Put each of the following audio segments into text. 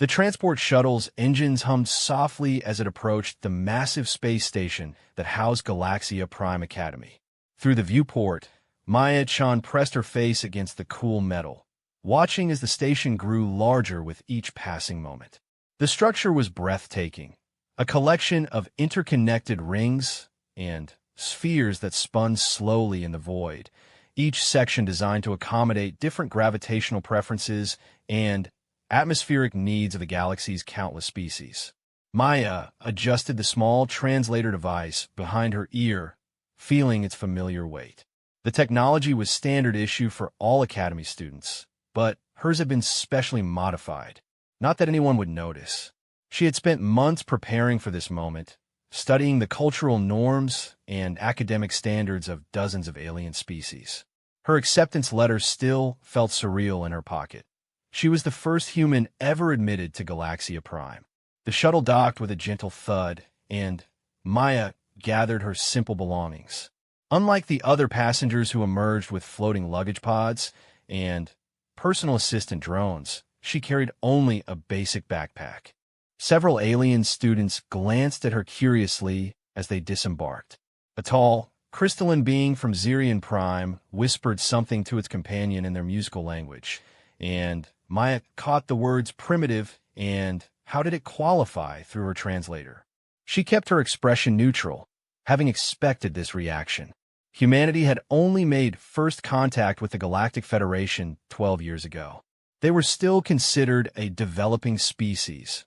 The transport shuttle's engines hummed softly as it approached the massive space station that housed Galaxia Prime Academy. Through the viewport, Maya-chan pressed her face against the cool metal, watching as the station grew larger with each passing moment. The structure was breathtaking, a collection of interconnected rings and spheres that spun slowly in the void, each section designed to accommodate different gravitational preferences and atmospheric needs of the galaxy's countless species. Maya adjusted the small translator device behind her ear, feeling its familiar weight. The technology was standard issue for all Academy students, but hers had been specially modified. Not that anyone would notice. She had spent months preparing for this moment, studying the cultural norms and academic standards of dozens of alien species. Her acceptance letter still felt surreal in her pocket. She was the first human ever admitted to Galaxia Prime. The shuttle docked with a gentle thud, and Maya gathered her simple belongings. Unlike the other passengers who emerged with floating luggage pods and personal assistant drones, she carried only a basic backpack. Several alien students glanced at her curiously as they disembarked. A tall, crystalline being from Zirian Prime whispered something to its companion in their musical language, and Maya caught the words primitive and how did it qualify through her translator. She kept her expression neutral, having expected this reaction. Humanity had only made first contact with the Galactic Federation 12 years ago. They were still considered a developing species,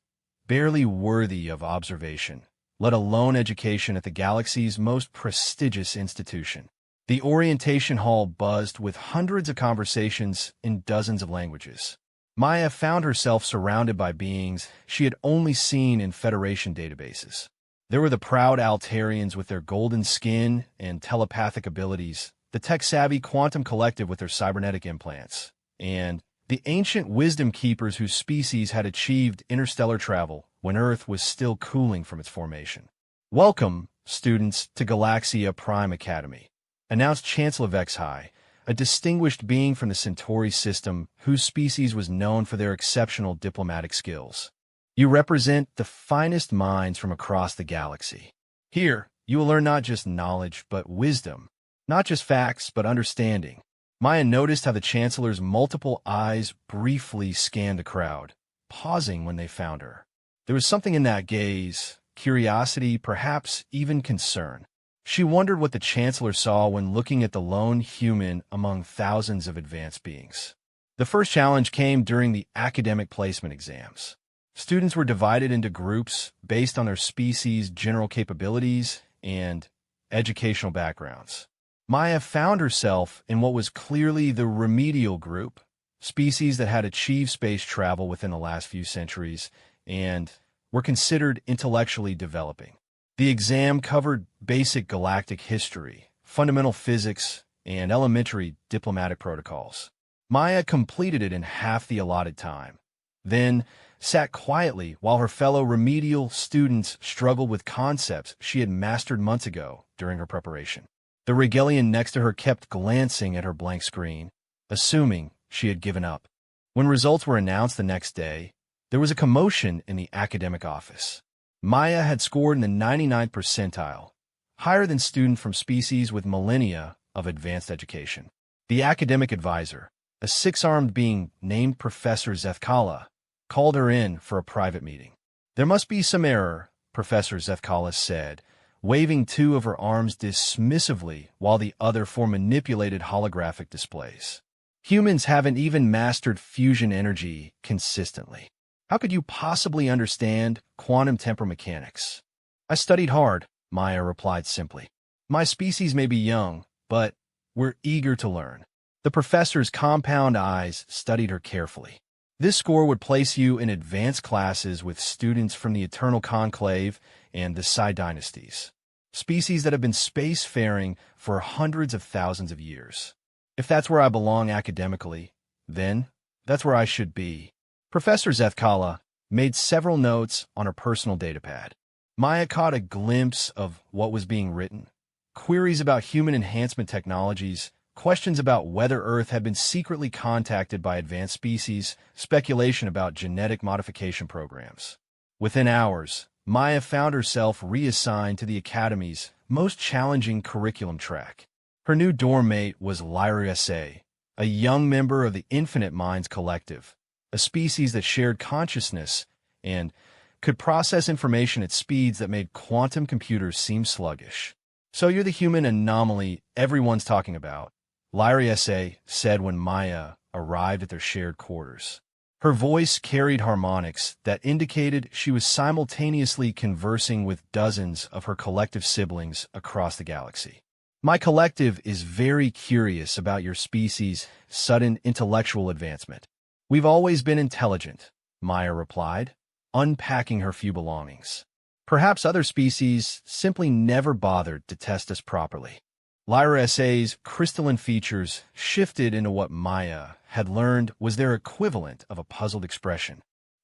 barely worthy of observation, let alone education at the galaxy's most prestigious institution. The orientation hall buzzed with hundreds of conversations in dozens of languages. Maya found herself surrounded by beings she had only seen in Federation databases. There were the proud Altarians with their golden skin and telepathic abilities, the tech-savvy Quantum Collective with their cybernetic implants, and the ancient Wisdom Keepers whose species had achieved interstellar travel when Earth was still cooling from its formation. "Welcome, students, to Galaxia Prime Academy," announced Chancellor Vexhai, a distinguished being from the Centauri system whose species was known for their exceptional diplomatic skills. "You represent the finest minds from across the galaxy. Here, you will learn not just knowledge, but wisdom. Not just facts, but understanding." Maya noticed how the Chancellor's multiple eyes briefly scanned the crowd, pausing when they found her. There was something in that gaze, curiosity, perhaps even concern. She wondered what the Chancellor saw when looking at the lone human among thousands of advanced beings. The first challenge came during the academic placement exams. Students were divided into groups based on their species' general capabilities and educational backgrounds. Maya found herself in what was clearly the remedial group, species that had achieved space travel within the last few centuries and were considered intellectually developing. The exam covered basic galactic history, fundamental physics, and elementary diplomatic protocols. Maya completed it in half the allotted time, then sat quietly while her fellow remedial students struggled with concepts she had mastered months ago during her preparation. The Regalian next to her kept glancing at her blank screen, assuming she had given up. When results were announced the next day, there was a commotion in the academic office. Maya had scored in the 99th percentile, higher than students from species with millennia of advanced education. The academic advisor, a six-armed being named Professor Zethkala, called her in for a private meeting. "There must be some error," Professor Zethkala said, waving two of her arms dismissively while the other for manipulated holographic displays. "Humans haven't even mastered fusion energy consistently. How could you possibly understand quantum temporal mechanics?" "I studied hard," Maya replied simply. "My species may be young, but we're eager to learn." The professor's compound eyes studied her carefully. "This score would place you in advanced classes with students from the Eternal Conclave and the Psi dynasties, species that have been spacefaring for hundreds of thousands of years. If that's where I belong academically, then that's where I should be." Professor Zethkala made several notes on her personal datapad. Maya caught a glimpse of what was being written. Queries about human enhancement technologies, questions about whether Earth had been secretly contacted by advanced species, speculation about genetic modification programs. Within hours, Maya found herself reassigned to the Academy's most challenging curriculum track. Her new dorm mate was Lyra S.A., a young member of the Infinite Minds Collective, a species that shared consciousness and could process information at speeds that made quantum computers seem sluggish. "So you're the human anomaly everyone's talking about," Lyra S.A. said when Maya arrived at their shared quarters. Her voice carried harmonics that indicated she was simultaneously conversing with dozens of her collective siblings across the galaxy. "My collective is very curious about your species' sudden intellectual advancement. We've always been intelligent," Maya replied, unpacking her few belongings. "Perhaps other species simply never bothered to test us properly." Lyra S.A.'s crystalline features shifted into what Maya had learned was their equivalent of a puzzled expression.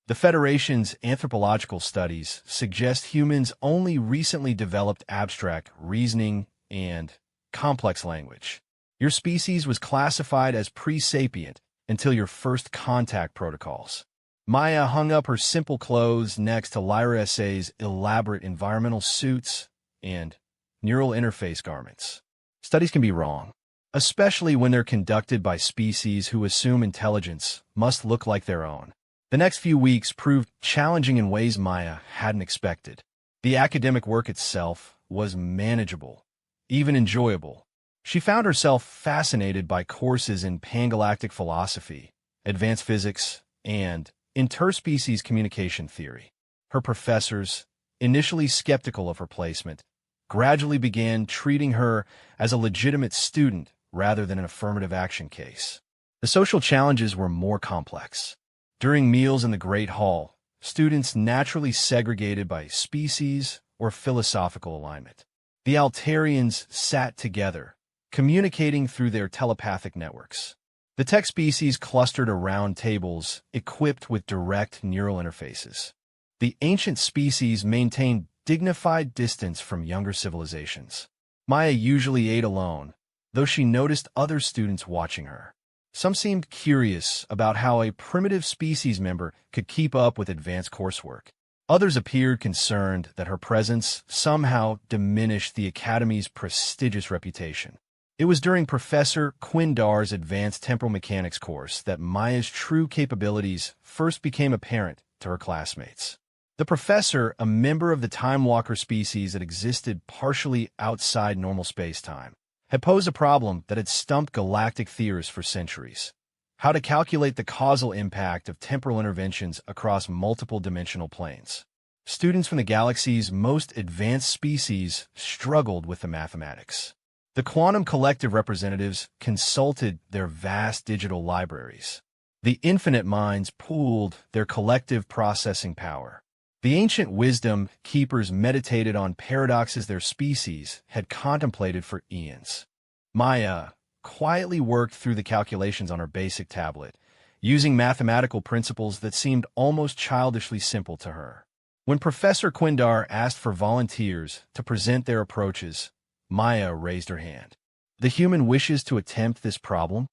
The Federation's anthropological studies suggest humans only recently developed abstract reasoning and complex language. Your species was classified as pre-sapient until your first contact protocols. Maya hung up her simple clothes next to Lyra S.A.'s elaborate environmental suits and neural interface garments. Studies can be wrong, especially when they're conducted by species who assume intelligence must look like their own. The next few weeks proved challenging in ways Maya hadn't expected. The academic work itself was manageable, even enjoyable. She found herself fascinated by courses in pangalactic philosophy, advanced physics, and interspecies communication theory. Her professors, initially skeptical of her placement, gradually began treating her as a legitimate student rather than an affirmative action case. The social challenges were more complex. During meals in the Great Hall, students naturally segregated by species or philosophical alignment. The Altarians sat together, communicating through their telepathic networks. The tech species clustered around tables equipped with direct neural interfaces. The ancient species maintained dignified distance from younger civilizations. Maya usually ate alone, though she noticed other students watching her. Some seemed curious about how a primitive species member could keep up with advanced coursework. Others appeared concerned that her presence somehow diminished the Academy's prestigious reputation. It was during Professor Quindar's Advanced Temporal Mechanics course that Maya's true capabilities first became apparent to her classmates. The professor, a member of the Time Walker species that existed partially outside normal space-time, had posed a problem that had stumped galactic theorists for centuries: how to calculate the causal impact of temporal interventions across multiple dimensional planes. Students from the galaxy's most advanced species struggled with the mathematics. The Quantum Collective representatives consulted their vast digital libraries. The Infinite Minds pooled their collective processing power. The ancient wisdom keepers meditated on paradoxes their species had contemplated for eons. Maya quietly worked through the calculations on her basic tablet, using mathematical principles that seemed almost childishly simple to her. When Professor Quindar asked for volunteers to present their approaches, Maya raised her hand. "The human wishes to attempt this problem?"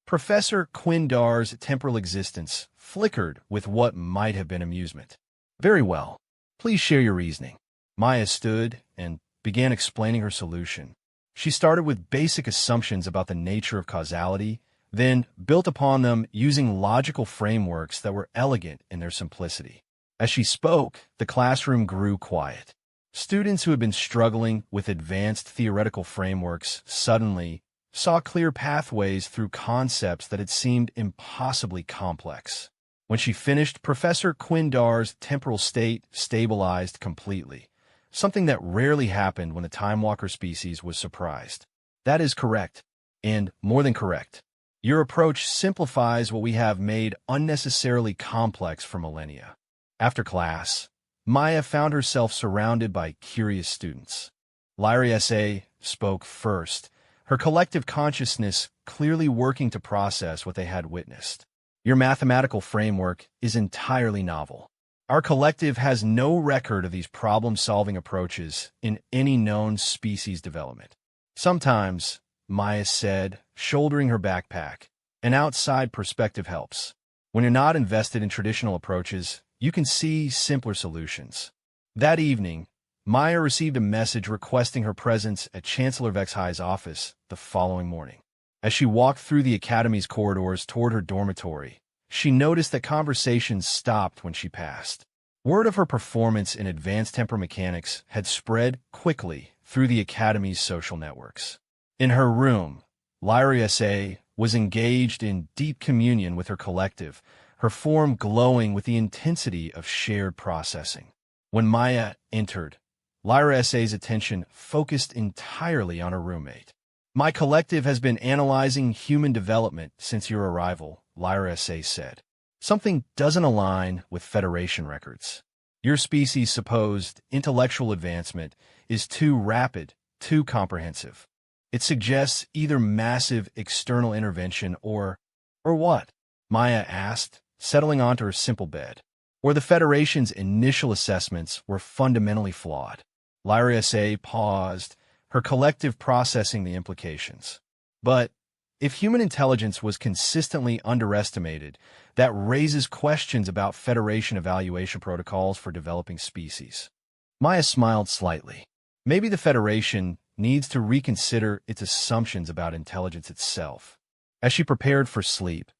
Professor Quindar's temporal existence flickered with what might have been amusement. "Very well. Please share your reasoning." Maya stood and began explaining her solution. She started with basic assumptions about the nature of causality, then built upon them using logical frameworks that were elegant in their simplicity. As she spoke, the classroom grew quiet. Students who had been struggling with advanced theoretical frameworks suddenly saw clear pathways through concepts that had seemed impossibly complex. When she finished, Professor Quindar's temporal state stabilized completely, something that rarely happened when the Time Walker species was surprised. "That is correct, and more than correct. Your approach simplifies what we have made unnecessarily complex for millennia." After class, Maya found herself surrounded by curious students. Lyra S.A. spoke first, her collective consciousness clearly working to process what they had witnessed. "Your mathematical framework is entirely novel. Our collective has no record of these problem-solving approaches in any known species development. Sometimes, Maya said, shouldering her backpack. An outside perspective helps. When you're not invested in traditional approaches, you can see simpler solutions. That evening, Maya received a message requesting her presence at Chancellor Vexhai's office the following morning. As she walked through the academy's corridors toward her dormitory, she noticed that conversations stopped when she passed. Word of her performance in advanced temporal mechanics had spread quickly through the academy's social networks. In her room, Lyra S.A. was engaged in deep communion with her collective, her form glowing with the intensity of shared processing. When Maya entered, Lyra S.A.'s attention focused entirely on her roommate. "My collective has been analyzing human development since your arrival," Lyra S.A. said. "Something doesn't align with Federation records. Your species' supposed intellectual advancement is too rapid, too comprehensive. It suggests either massive external intervention or what?" Maya asked, settling onto her simple bed. "Or the Federation's initial assessments were fundamentally flawed." Lyra S.A. paused, her collective processing the implications. But if human intelligence was consistently underestimated, that raises questions about Federation evaluation protocols for developing species. Maya smiled slightly. Maybe the Federation needs to reconsider its assumptions about intelligence itself. As she prepared for sleep,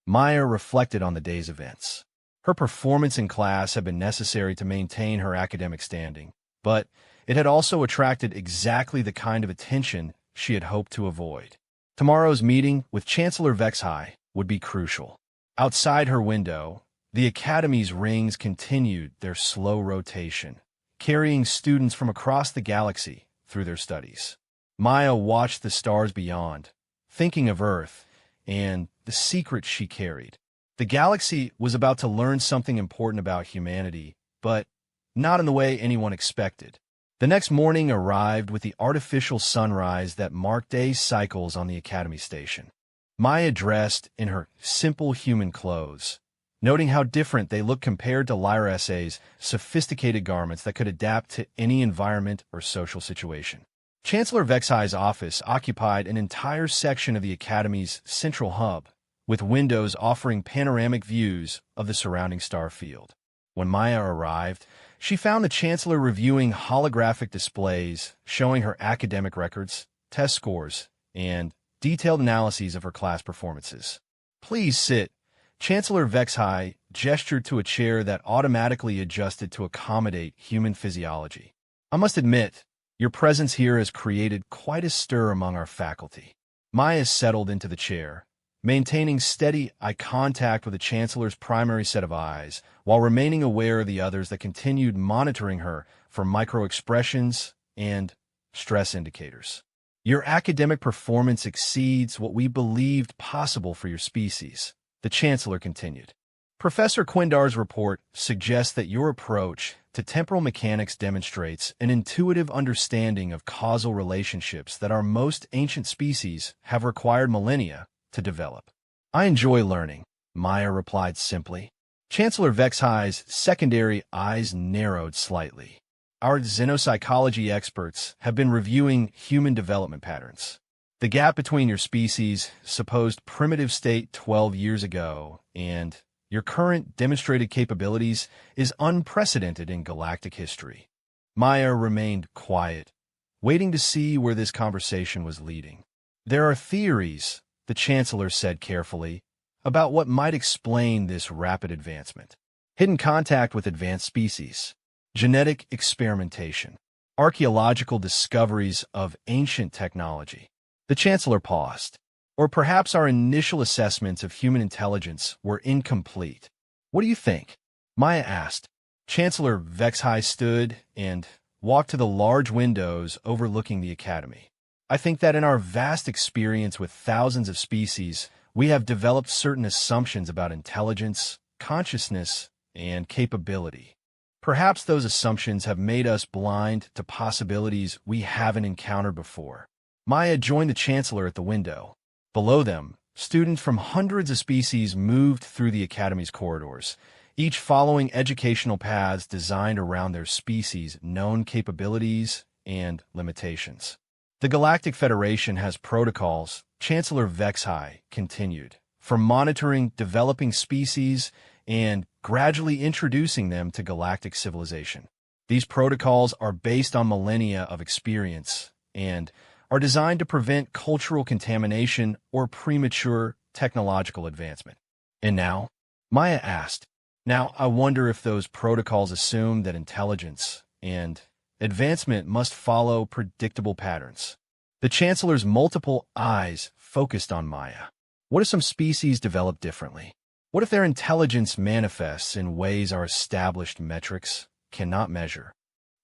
Maya reflected on the day's events. Her performance in class had been necessary to maintain her academic standing, but it had also attracted exactly the kind of attention she had hoped to avoid. Tomorrow's meeting with Chancellor Vexhai would be crucial. Outside her window, the Academy's rings continued their slow rotation, carrying students from across the galaxy through their studies. Maya watched the stars beyond, thinking of Earth and the secrets she carried. The galaxy was about to learn something important about humanity, but not in the way anyone expected. The next morning arrived with the artificial sunrise that marked day cycles on the Academy station. Maya dressed in her simple human clothes, noting how different they looked compared to Lyra S.A.'s sophisticated garments that could adapt to any environment or social situation. Chancellor Vexhai's office occupied an entire section of the Academy's central hub, with windows offering panoramic views of the surrounding star field. When Maya arrived, she found the Chancellor reviewing holographic displays showing her academic records, test scores, and detailed analyses of her class performances. "Please sit." Chancellor Vexhai gestured to a chair that automatically adjusted to accommodate human physiology. "I must admit, your presence here has created quite a stir among our faculty." Maya settled into the chair, maintaining steady eye contact with the Chancellor's primary set of eyes, while remaining aware of the others that continued monitoring her for micro-expressions and stress indicators. "Your academic performance exceeds what we believed possible for your species," the Chancellor continued. "Professor Quindar's report suggests that your approach to temporal mechanics demonstrates an intuitive understanding of causal relationships that our most ancient species have required millennia to develop." "I enjoy learning," Maya replied simply. Chancellor Vexhai's secondary eyes narrowed slightly. "Our xenopsychology experts have been reviewing human development patterns. The gap between your species' supposed primitive state 12 years ago and your current demonstrated capabilities is unprecedented in galactic history." Maya remained quiet, waiting to see where this conversation was leading. "There are theories," the Chancellor said carefully, "about what might explain this rapid advancement. Hidden contact with advanced species, genetic experimentation, archaeological discoveries of ancient technology." The Chancellor paused. "Or perhaps our initial assessments of human intelligence were incomplete. What do you think?" Maya asked. Chancellor Vexhai stood and walked to the large windows overlooking the Academy. "I think that in our vast experience with thousands of species, we have developed certain assumptions about intelligence, consciousness, and capability. Perhaps those assumptions have made us blind to possibilities we haven't encountered before." Maya joined the Chancellor at the window. Below them, students from hundreds of species moved through the Academy's corridors, each following educational paths designed around their species' known capabilities and limitations. The Galactic Federation has protocols, Chancellor Vexhai continued, for monitoring developing species and gradually introducing them to galactic civilization. These protocols are based on millennia of experience and are designed to prevent cultural contamination or premature technological advancement. And now, Maya asked, now I wonder if those protocols assume that intelligence and advancement must follow predictable patterns. The Chancellor's multiple eyes focused on Maya. What if some species develop differently? What if their intelligence manifests in ways our established metrics cannot measure?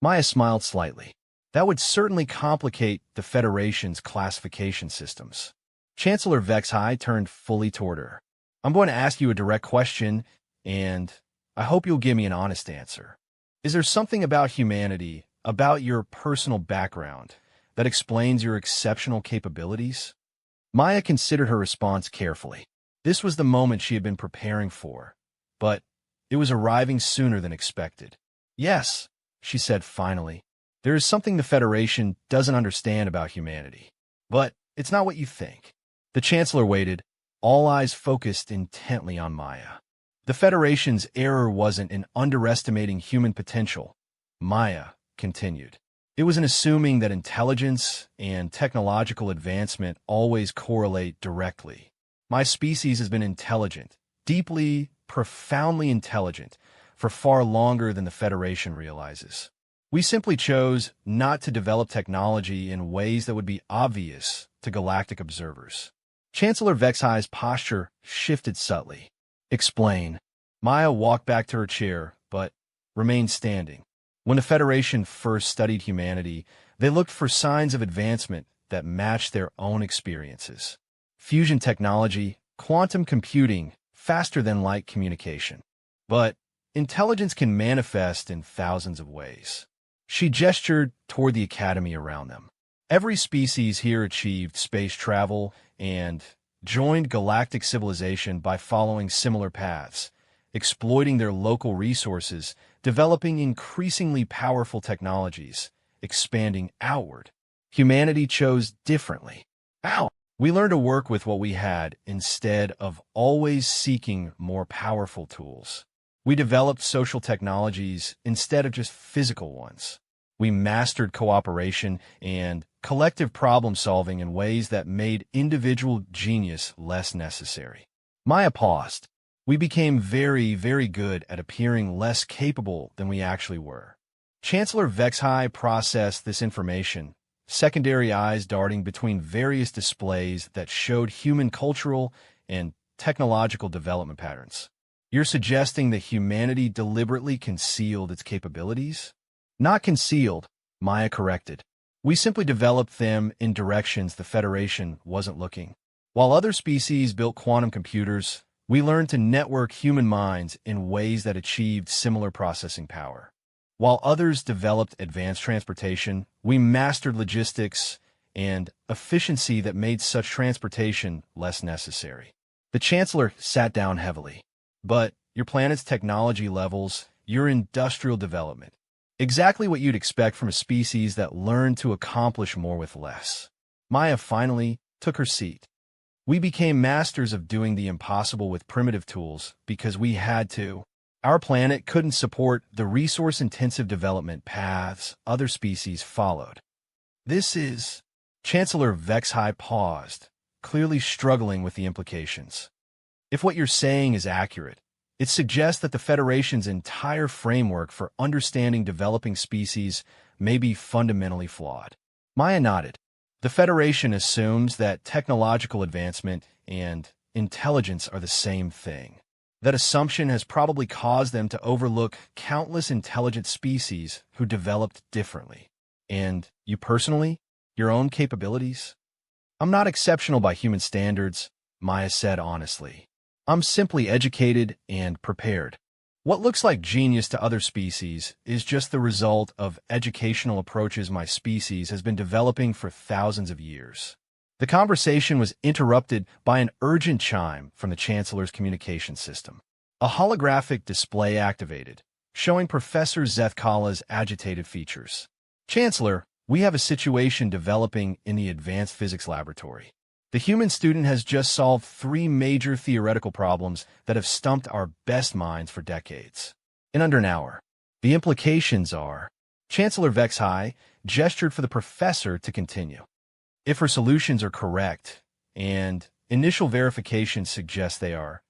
Maya smiled slightly. That would certainly complicate the Federation's classification systems. Chancellor Vexhai turned fully toward her. I'm going to ask you a direct question, and I hope you'll give me an honest answer. Is there something about humanity, about your personal background, that explains your exceptional capabilities? Maya considered her response carefully. This was the moment she had been preparing for, but it was arriving sooner than expected. Yes, she said finally. There is something the Federation doesn't understand about humanity. But it's not what you think. The Chancellor waited, all eyes focused intently on Maya. The Federation's error wasn't in underestimating human potential, Maya continued. It was in assuming that intelligence and technological advancement always correlate directly. My species has been intelligent, deeply, profoundly intelligent, for far longer than the Federation realizes. We simply chose not to develop technology in ways that would be obvious to galactic observers. Chancellor Vexhai's posture shifted subtly. Explain. Maya walked back to her chair, but remained standing. When the Federation first studied humanity, they looked for signs of advancement that matched their own experiences. Fusion technology, quantum computing, faster-than-light communication. But intelligence can manifest in thousands of ways. She gestured toward the academy around them. Every species here achieved space travel and joined galactic civilization by following similar paths, exploiting their local resources, developing increasingly powerful technologies, expanding outward. Humanity chose differently. We learned to work with what we had instead of always seeking more powerful tools. We developed social technologies instead of just physical ones. We mastered cooperation and collective problem-solving in ways that made individual genius less necessary. Maya paused. We became very, very good at appearing less capable than we actually were. Chancellor Vexhai processed this information, secondary eyes darting between various displays that showed human cultural and technological development patterns. You're suggesting that humanity deliberately concealed its capabilities? Not concealed, Maya corrected. We simply developed them in directions the Federation wasn't looking. While other species built quantum computers, we learned to network human minds in ways that achieved similar processing power. While others developed advanced transportation, we mastered logistics and efficiency that made such transportation less necessary. The Chancellor sat down heavily. But your planet's technology levels, your industrial development, exactly what you'd expect from a species that learned to accomplish more with less. Maya finally took her seat. We became masters of doing the impossible with primitive tools because we had to. Our planet couldn't support the resource-intensive development paths other species followed. This is... Chancellor Vexhai paused, clearly struggling with the implications. If what you're saying is accurate, it suggests that the Federation's entire framework for understanding developing species may be fundamentally flawed. Maya nodded. The Federation assumes that technological advancement and intelligence are the same thing. That assumption has probably caused them to overlook countless intelligent species who developed differently. And you personally? Your own capabilities? I'm not exceptional by human standards, Maya said honestly. I'm simply educated and prepared. What looks like genius to other species is just the result of educational approaches my species has been developing for thousands of years. The conversation was interrupted by an urgent chime from the Chancellor's communication system. A holographic display activated, showing Professor Zethkala's agitated features. Chancellor, We have a situation developing in the advanced physics laboratory. The human student has just solved three major theoretical problems that have stumped our best minds for decades. In under an hour. The implications are, Chancellor Vexhai gestured for the professor to continue. If her solutions are correct, and initial verifications suggest they are,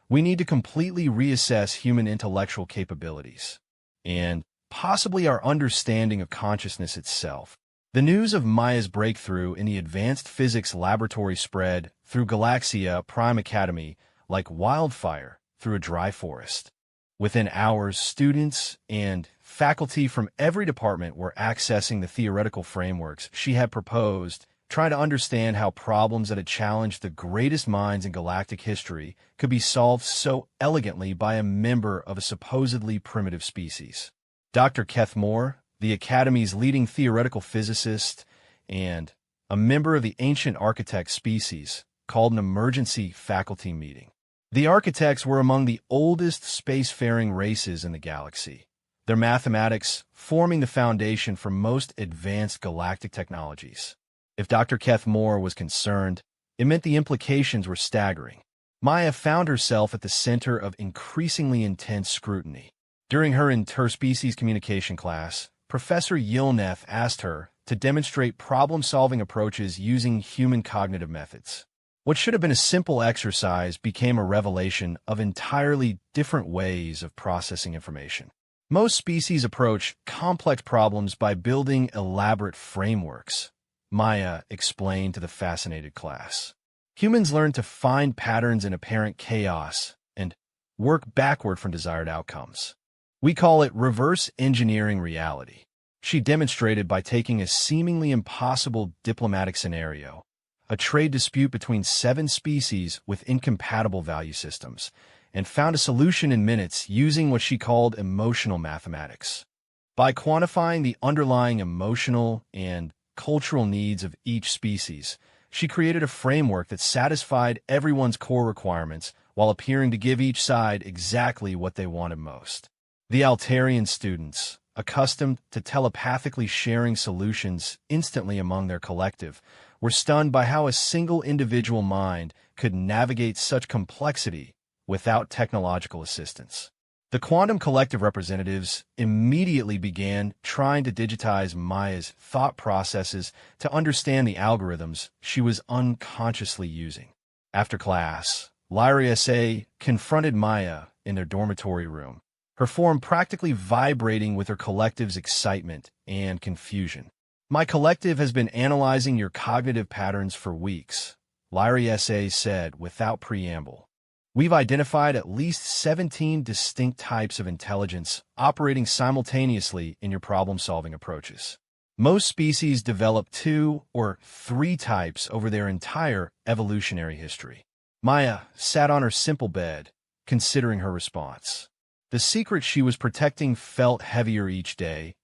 we need to completely reassess human intellectual capabilities, and possibly our understanding of consciousness itself. The news of Maya's breakthrough in the advanced physics laboratory spread through Galaxia Prime Academy like wildfire through a dry forest. Within hours, students and faculty from every department were accessing the theoretical frameworks she had proposed, trying to understand how problems that had challenged the greatest minds in galactic history could be solved so elegantly by a member of a supposedly primitive species. Dr. Keth Moore, the Academy's leading theoretical physicist and a member of the ancient architect species, called an emergency faculty meeting. The architects were among the oldest spacefaring races in the galaxy, their mathematics forming the foundation for most advanced galactic technologies. If Dr. Keth Moore was concerned, it meant the implications were staggering. Maya found herself at the center of increasingly intense scrutiny. During her interspecies communication class, Professor Yilneth asked her to demonstrate problem-solving approaches using human cognitive methods. What should have been a simple exercise became a revelation of entirely different ways of processing information. Most species approach complex problems by building elaborate frameworks, Maya explained to the fascinated class. Humans learn to find patterns in apparent chaos and work backward from desired outcomes. We call it reverse engineering reality. She demonstrated by taking a seemingly impossible diplomatic scenario, a trade dispute between 7 species with incompatible value systems, and found a solution in minutes using what she called emotional mathematics. By quantifying the underlying emotional and cultural needs of each species, she created a framework that satisfied everyone's core requirements while appearing to give each side exactly what they wanted most. The Altarian students, accustomed to telepathically sharing solutions instantly among their collective, were stunned by how a single individual mind could navigate such complexity without technological assistance. The quantum collective representatives immediately began trying to digitize Maya's thought processes to understand the algorithms she was unconsciously using. After class, Lyra S.A. confronted Maya in their dormitory room, her form practically vibrating with her collective's excitement and confusion. My collective has been analyzing your cognitive patterns for weeks, Lyra S.A. said without preamble. We've identified at least 17 distinct types of intelligence operating simultaneously in your problem-solving approaches. Most species develop 2 or 3 types over their entire evolutionary history. Maya sat on her simple bed, considering her response. The secret she was protecting felt heavier each day,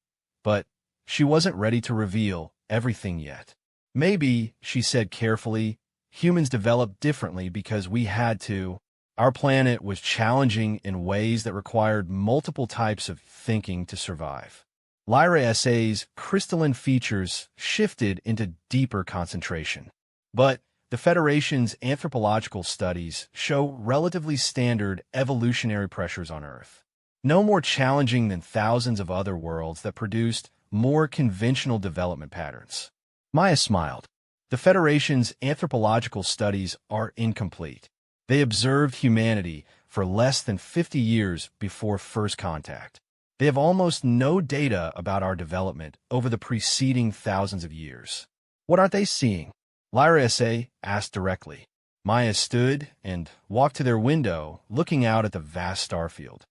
but she wasn't ready to reveal everything yet. Maybe, she said carefully, humans developed differently because we had to. Our planet was challenging in ways that required multiple types of thinking to survive. Lyra S.A.'s crystalline features shifted into deeper concentration. But the Federation's anthropological studies show relatively standard evolutionary pressures on Earth. No more challenging than thousands of other worlds that produced more conventional development patterns. Maya smiled. The Federation's anthropological studies are incomplete. They observed humanity for less than 50 years before first contact. They have almost no data about our development over the preceding thousands of years. What aren't they seeing? Lyra S.A. asked directly. Maya stood and walked to their window, looking out at the vast starfield.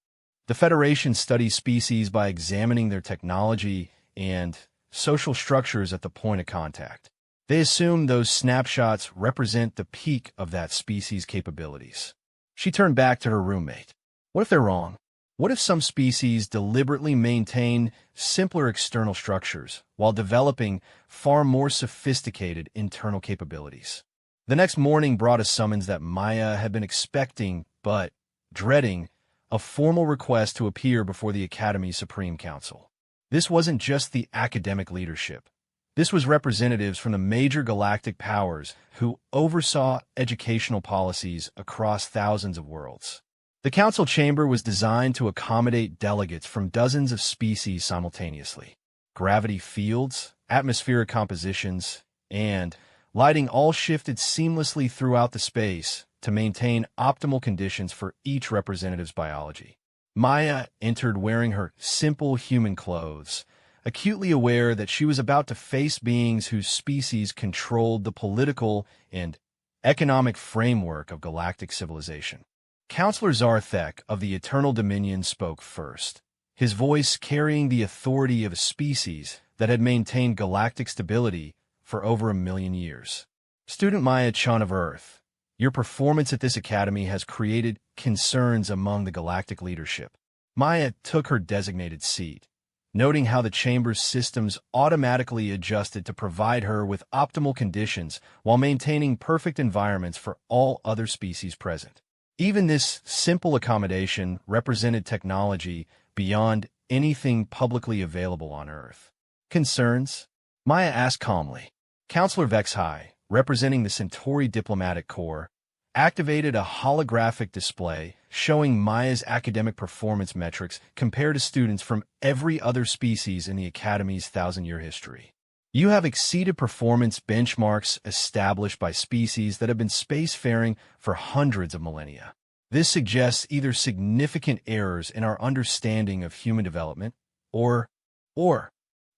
The Federation studies species by examining their technology and social structures at the point of contact. They assume those snapshots represent the peak of that species' capabilities. She turned back to her roommate. What if they're wrong? What if some species deliberately maintain simpler external structures while developing far more sophisticated internal capabilities? The next morning brought a summons that Maya had been expecting but dreading, a formal request to appear before the Academy's Supreme Council. This wasn't just the academic leadership. This was representatives from the major galactic powers who oversaw educational policies across thousands of worlds. The council chamber was designed to accommodate delegates from dozens of species simultaneously. Gravity fields, atmospheric compositions, and lighting all shifted seamlessly throughout the space to maintain optimal conditions for each representative's biology. Maya entered wearing her simple human clothes, acutely aware that she was about to face beings whose species controlled the political and economic framework of galactic civilization. Counselor Zarthek of the Eternal Dominion spoke first, his voice carrying the authority of a species that had maintained galactic stability for over 1,000,000 years. Student Maya Chan of Earth, your performance at this academy has created concerns among the galactic leadership. Maya took her designated seat, noting how the chamber's systems automatically adjusted to provide her with optimal conditions while maintaining perfect environments for all other species present. Even this simple accommodation represented technology beyond anything publicly available on Earth. Concerns? Maya asked calmly. Counselor Vexhai, representing the Centauri Diplomatic Corps, activated a holographic display showing Maya's academic performance metrics compared to students from every other species in the Academy's 1,000-year history. You have exceeded performance benchmarks established by species that have been spacefaring for hundreds of millennia. This suggests either significant errors in our understanding of human development, or,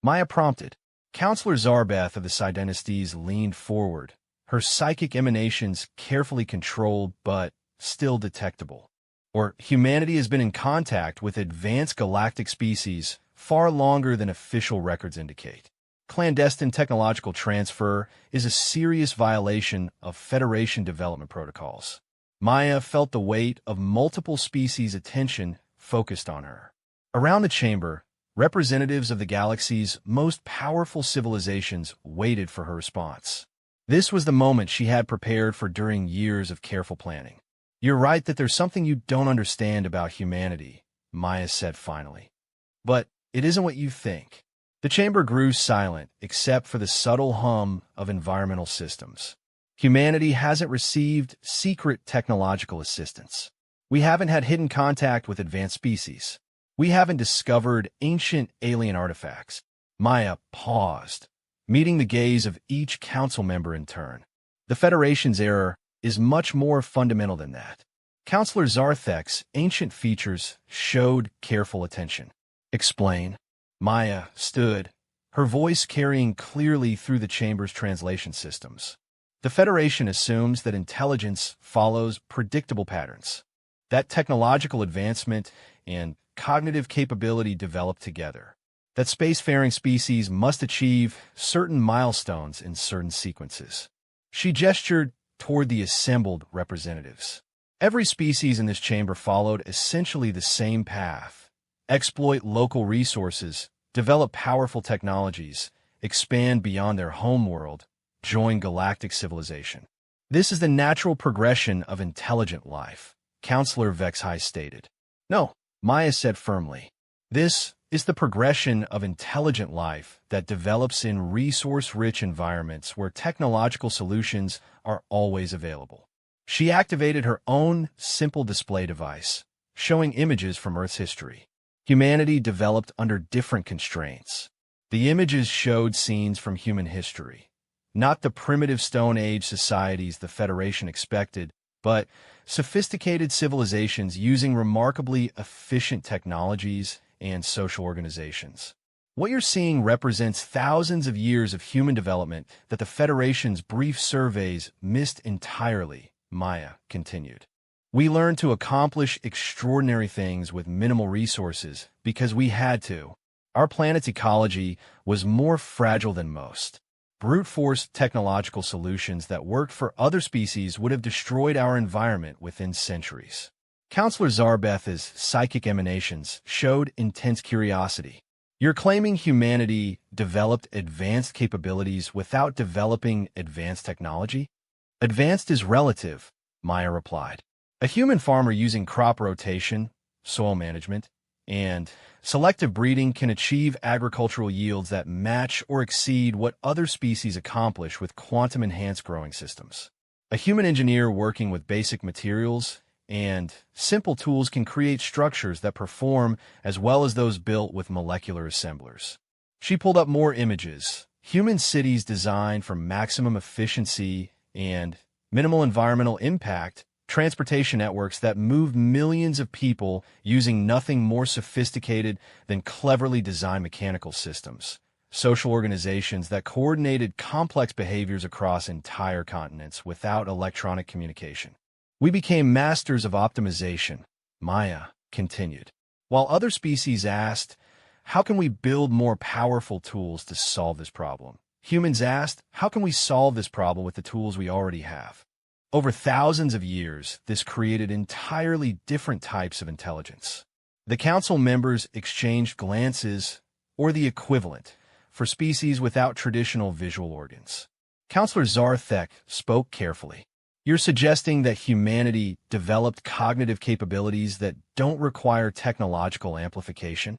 Maya prompted. Counselor Zarbeth of the Psi Dynasties leaned forward, her psychic emanations carefully controlled but still detectable. Or humanity has been in contact with advanced galactic species far longer than official records indicate. Clandestine technological transfer is a serious violation of Federation development protocols. Maya felt the weight of multiple species' attention focused on her. Around the chamber, representatives of the galaxy's most powerful civilizations waited for her response. This was the moment she had prepared for during years of careful planning. You're right that there's something you don't understand about humanity, Maya said finally. But it isn't what you think. The chamber grew silent, except for the subtle hum of environmental systems. Humanity hasn't received secret technological assistance. We haven't had hidden contact with advanced species. We haven't discovered ancient alien artifacts. Maya paused, meeting the gaze of each council member in turn. The Federation's error is much more fundamental than that. Counselor Zarthek's ancient features showed careful attention. Explain. Maya stood, her voice carrying clearly through the chamber's translation systems. The Federation assumes that intelligence follows predictable patterns, that technological advancement and cognitive capability develop together, that spacefaring species must achieve certain milestones in certain sequences. She gestured toward the assembled representatives. Every species in this chamber followed essentially the same path: exploit local resources, develop powerful technologies, expand beyond their homeworld, join galactic civilization. This is the natural progression of intelligent life, Counselor Vexhai stated. No, Maya said firmly. This is the progression of intelligent life that develops in resource-rich environments where technological solutions are always available. She activated her own simple display device, showing images from Earth's history. Humanity developed under different constraints. The images showed scenes from human history, not the primitive Stone Age societies the Federation expected, but sophisticated civilizations using remarkably efficient technologies and social organizations. What you're seeing represents thousands of years of human development that the Federation's brief surveys missed entirely, Maya continued. We learned to accomplish extraordinary things with minimal resources because we had to. Our planet's ecology was more fragile than most. Brute force technological solutions that worked for other species would have destroyed our environment within centuries. Counselor Zarbeth's psychic emanations showed intense curiosity. You're claiming humanity developed advanced capabilities without developing advanced technology? Advanced is relative, Maya replied. A human farmer using crop rotation, soil management, and selective breeding can achieve agricultural yields that match or exceed what other species accomplish with quantum-enhanced growing systems. A human engineer working with basic materials and simple tools can create structures that perform as well as those built with molecular assemblers. She pulled up more images. Human cities designed for maximum efficiency and minimal environmental impact, transportation networks that moved millions of people using nothing more sophisticated than cleverly designed mechanical systems, social organizations that coordinated complex behaviors across entire continents without electronic communication. We became masters of optimization, Maya continued. While other species asked, how can we build more powerful tools to solve this problem? Humans asked, how can we solve this problem with the tools we already have? Over thousands of years, this created entirely different types of intelligence. The council members exchanged glances, or the equivalent, for species without traditional visual organs. Counselor Zarthek spoke carefully. You're suggesting that humanity developed cognitive capabilities that don't require technological amplification?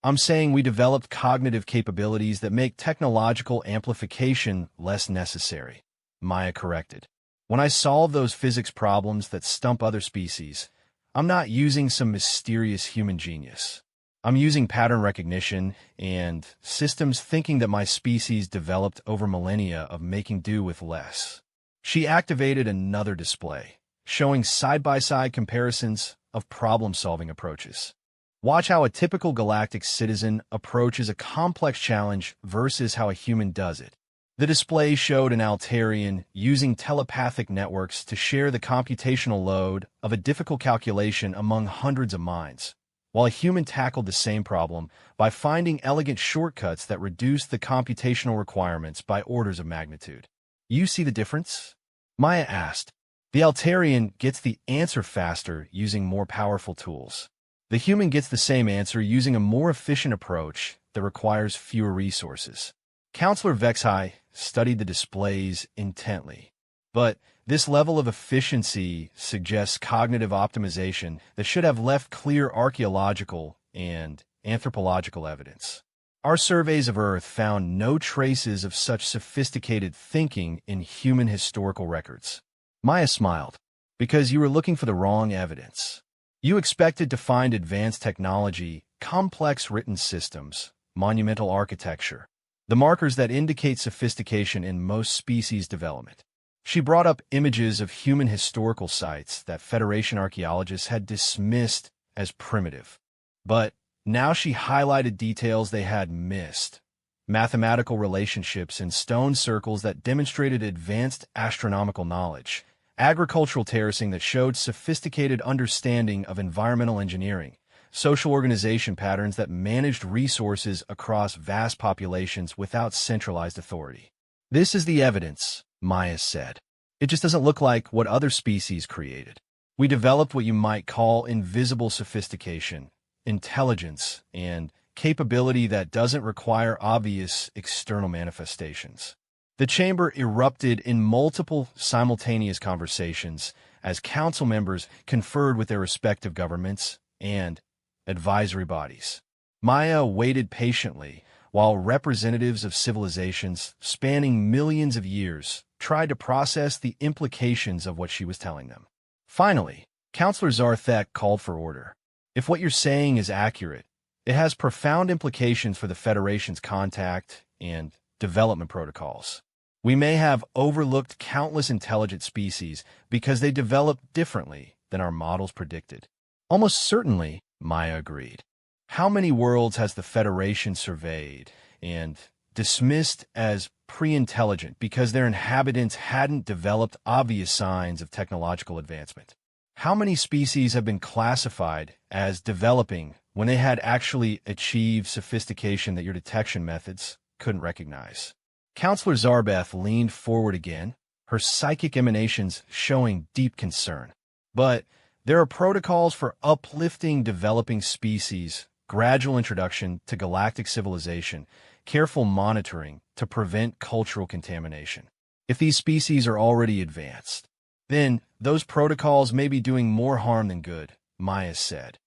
I'm saying we developed cognitive capabilities that make technological amplification less necessary, Maya corrected. When I solve those physics problems that stump other species, I'm not using some mysterious human genius. I'm using pattern recognition and systems thinking that my species developed over millennia of making do with less. She activated another display, showing side-by-side comparisons of problem-solving approaches. Watch how a typical galactic citizen approaches a complex challenge versus how a human does it. The display showed an Altarian using telepathic networks to share the computational load of a difficult calculation among hundreds of minds, while a human tackled the same problem by finding elegant shortcuts that reduced the computational requirements by orders of magnitude. You see the difference? Maya asked. The Altarian gets the answer faster using more powerful tools. The human gets the same answer using a more efficient approach that requires fewer resources. Counselor Vexhai studied the displays intently. But this level of efficiency suggests cognitive optimization that should have left clear archaeological and anthropological evidence. Our surveys of Earth found no traces of such sophisticated thinking in human historical records. Maya smiled. Because you were looking for the wrong evidence. You expected to find advanced technology, complex written systems, monumental architecture, the markers that indicate sophistication in most species development. She brought up images of human historical sites that Federation archaeologists had dismissed as primitive. But now she highlighted details they had missed. Mathematical relationships in stone circles that demonstrated advanced astronomical knowledge. Agricultural terracing that showed sophisticated understanding of environmental engineering. Social organization patterns that managed resources across vast populations without centralized authority. This is the evidence, Maya said. It just doesn't look like what other species created. We developed what you might call invisible sophistication, intelligence, and capability that doesn't require obvious external manifestations. The chamber erupted in multiple simultaneous conversations as council members conferred with their respective governments and advisory bodies. Maya waited patiently while representatives of civilizations spanning millions of years tried to process the implications of what she was telling them. Finally, Counselor Zarthek called for order. If what you're saying is accurate, it has profound implications for the Federation's contact and development protocols. We may have overlooked countless intelligent species because they developed differently than our models predicted. Almost certainly, Maya agreed. How many worlds has the Federation surveyed and dismissed as pre-intelligent because their inhabitants hadn't developed obvious signs of technological advancement? How many species have been classified as developing when they had actually achieved sophistication that your detection methods couldn't recognize? Counselor Zarbeth leaned forward again, her psychic emanations showing deep concern. But there are protocols for uplifting developing species, gradual introduction to galactic civilization, careful monitoring to prevent cultural contamination. If these species are already advanced, then those protocols may be doing more harm than good, Maya said.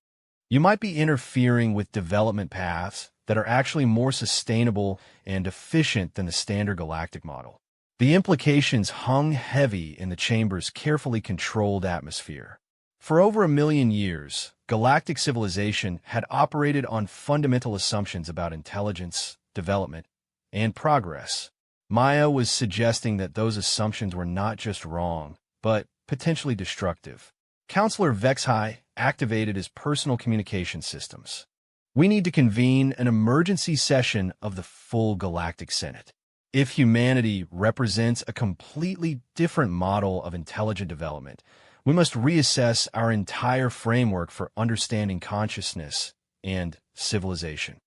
You might be interfering with development paths that are actually more sustainable and efficient than the standard galactic model. The implications hung heavy in the chamber's carefully controlled atmosphere. For over 1 million years, galactic civilization had operated on fundamental assumptions about intelligence, development, and progress. Maya was suggesting that those assumptions were not just wrong, but potentially destructive. Counselor Vexhai activated his personal communication systems. We need to convene an emergency session of the full Galactic Senate. If humanity represents a completely different model of intelligent development, we must reassess our entire framework for understanding consciousness and civilization.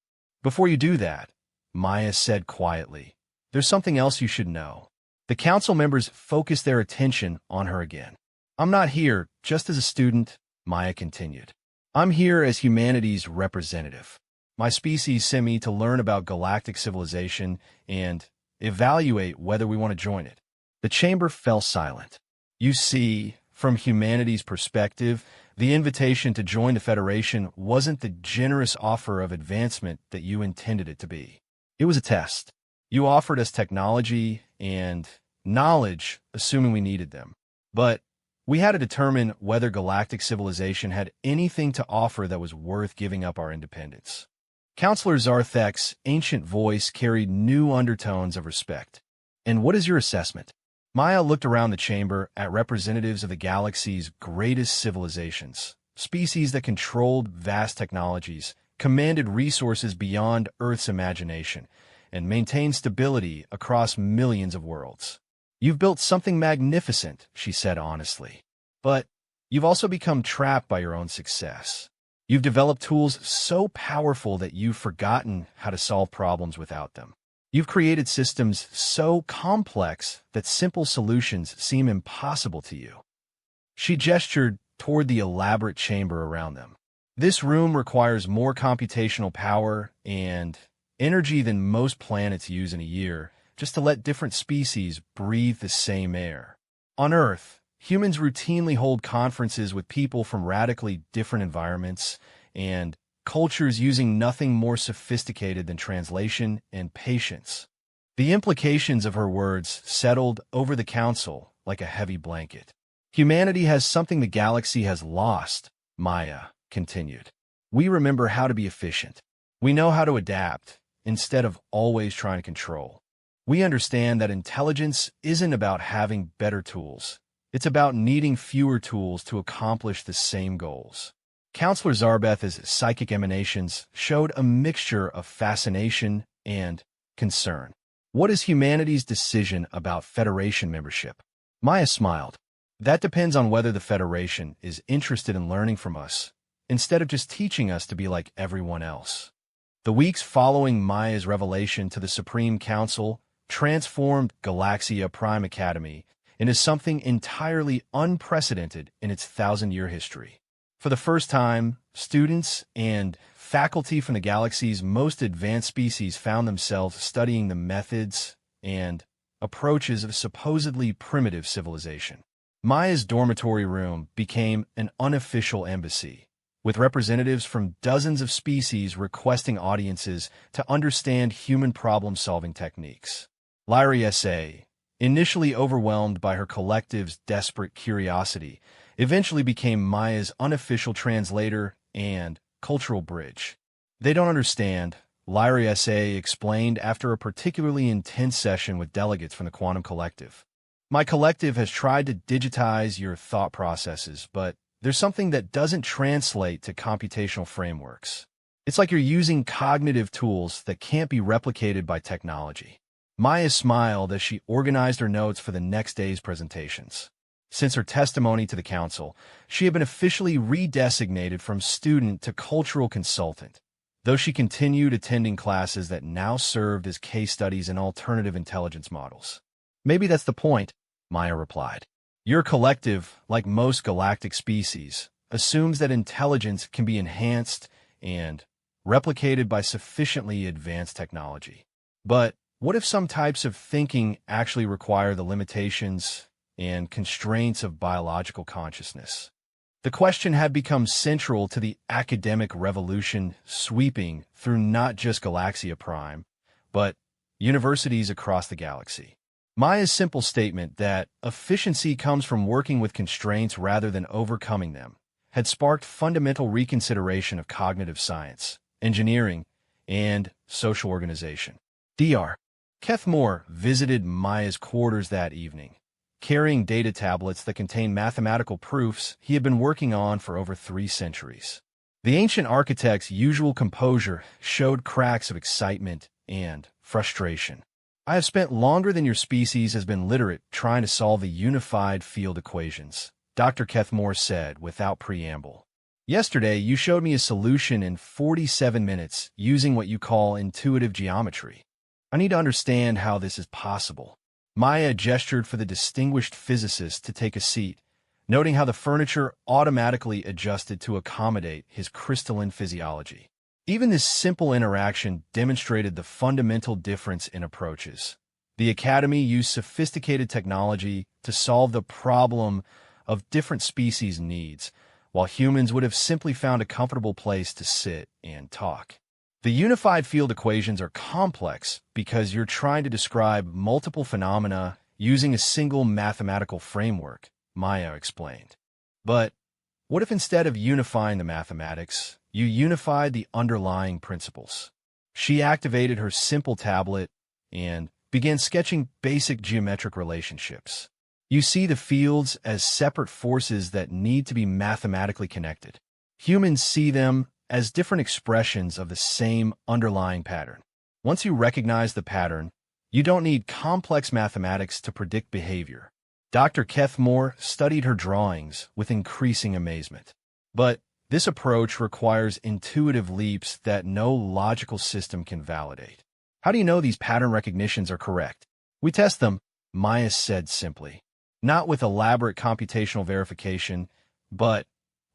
Before you do that, Maya said quietly, there's something else you should know. The council members focused their attention on her again. I'm not here just as a student, Maya continued. I'm here as humanity's representative. My species sent me to learn about galactic civilization and evaluate whether we want to join it. The chamber fell silent. You see, from humanity's perspective, the invitation to join the Federation wasn't the generous offer of advancement that you intended it to be. It was a test. You offered us technology and knowledge, assuming we needed them. But we had to determine whether galactic civilization had anything to offer that was worth giving up our independence. Counselor Zarthek's ancient voice carried new undertones of respect. And what is your assessment? Maya looked around the chamber at representatives of the galaxy's greatest civilizations, species that controlled vast technologies, commanded resources beyond Earth's imagination, and maintained stability across millions of worlds. You've built something magnificent, she said honestly. But you've also become trapped by your own success. You've developed tools so powerful that you've forgotten how to solve problems without them. You've created systems so complex that simple solutions seem impossible to you. She gestured toward the elaborate chamber around them. This room requires more computational power and energy than most planets use in a year, just to let different species breathe the same air. On Earth, humans routinely hold conferences with people from radically different environments and cultures using nothing more sophisticated than translation and patience. The implications of her words settled over the council like a heavy blanket. Humanity has something the galaxy has lost, Maya continued. We remember how to be efficient. We know how to adapt, instead of always trying to control. We understand that intelligence isn't about having better tools. It's about needing fewer tools to accomplish the same goals. Counselor Zarbeth's psychic emanations showed a mixture of fascination and concern. What is humanity's decision about Federation membership? Maya smiled. That depends on whether the Federation is interested in learning from us, instead of just teaching us to be like everyone else. The weeks following Maya's revelation to the Supreme Council transformed Galaxia Prime Academy into something entirely unprecedented in its 1,000-year history. For the first time, students and faculty from the galaxy's most advanced species found themselves studying the methods and approaches of supposedly primitive civilization. Maya's dormitory room became an unofficial embassy, with representatives from dozens of species requesting audiences to understand human problem-solving techniques. Lyra S.A., initially overwhelmed by her collective's desperate curiosity, eventually became Maya's unofficial translator and cultural bridge. They don't understand, Lyra S.A. explained after a particularly intense session with delegates from the Quantum Collective. My collective has tried to digitize your thought processes, but there's something that doesn't translate to computational frameworks. It's like you're using cognitive tools that can't be replicated by technology. Maya smiled as she organized her notes for the next day's presentations. Since her testimony to the council, she had been officially redesignated from student to cultural consultant, though she continued attending classes that now served as case studies in alternative intelligence models. Maybe that's the point, Maya replied. Your collective, like most galactic species, assumes that intelligence can be enhanced and replicated by sufficiently advanced technology. But what if some types of thinking actually require the limitations and constraints of biological consciousness? The question had become central to the academic revolution sweeping through not just Galaxia Prime, but universities across the galaxy. Maya's simple statement that efficiency comes from working with constraints rather than overcoming them had sparked fundamental reconsideration of cognitive science, engineering, and social organization. Dr. Keth Moore visited Maya's quarters that evening, carrying data tablets that contained mathematical proofs he had been working on for over 3 centuries. The ancient architect's usual composure showed cracks of excitement and frustration. "I have spent longer than your species has been literate trying to solve the unified field equations," Dr. Keth Moore said without preamble. "Yesterday, you showed me a solution in 47 minutes using what you call intuitive geometry. I need to understand how this is possible." Maya gestured for the distinguished physicist to take a seat, noting how the furniture automatically adjusted to accommodate his crystalline physiology. Even this simple interaction demonstrated the fundamental difference in approaches. The Academy used sophisticated technology to solve the problem of different species' needs, while humans would have simply found a comfortable place to sit and talk. The unified field equations are complex because you're trying to describe multiple phenomena using a single mathematical framework, Maya explained. But what if instead of unifying the mathematics, you unified the underlying principles? She activated her simple tablet and began sketching basic geometric relationships. You see the fields as separate forces that need to be mathematically connected. Humans see them as different expressions of the same underlying pattern. Once you recognize the pattern, you don't need complex mathematics to predict behavior. Dr. Keth Moore studied her drawings with increasing amazement. But this approach requires intuitive leaps that no logical system can validate. "How do you know these pattern recognitions are correct?" "We test them," Maya said simply. "Not with elaborate computational verification, but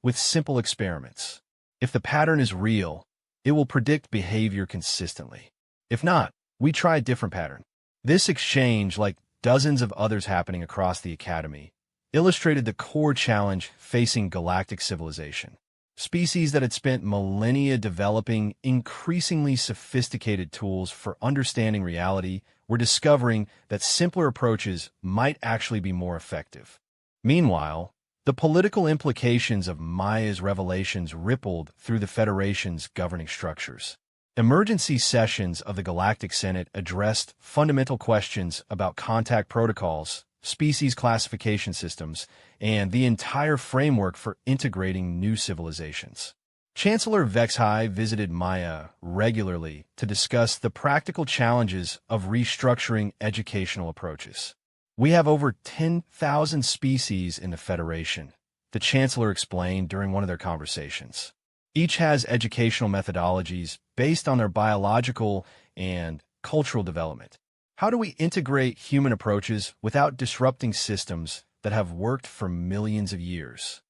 with simple experiments. If the pattern is real, it will predict behavior consistently. If not, we try a different pattern." This exchange, like dozens of others happening across the Academy, illustrated the core challenge facing galactic civilization. Species that had spent millennia developing increasingly sophisticated tools for understanding reality were discovering that simpler approaches might actually be more effective. Meanwhile, the political implications of Maya's revelations rippled through the Federation's governing structures. Emergency sessions of the Galactic Senate addressed fundamental questions about contact protocols, species classification systems, and the entire framework for integrating new civilizations. Chancellor Vexhai visited Maya regularly to discuss the practical challenges of restructuring educational approaches. "We have over 10,000 species in the Federation," the Chancellor explained during one of their conversations. "Each has educational methodologies based on their biological and cultural development. How do we integrate human approaches without disrupting systems that have worked for millions of years?"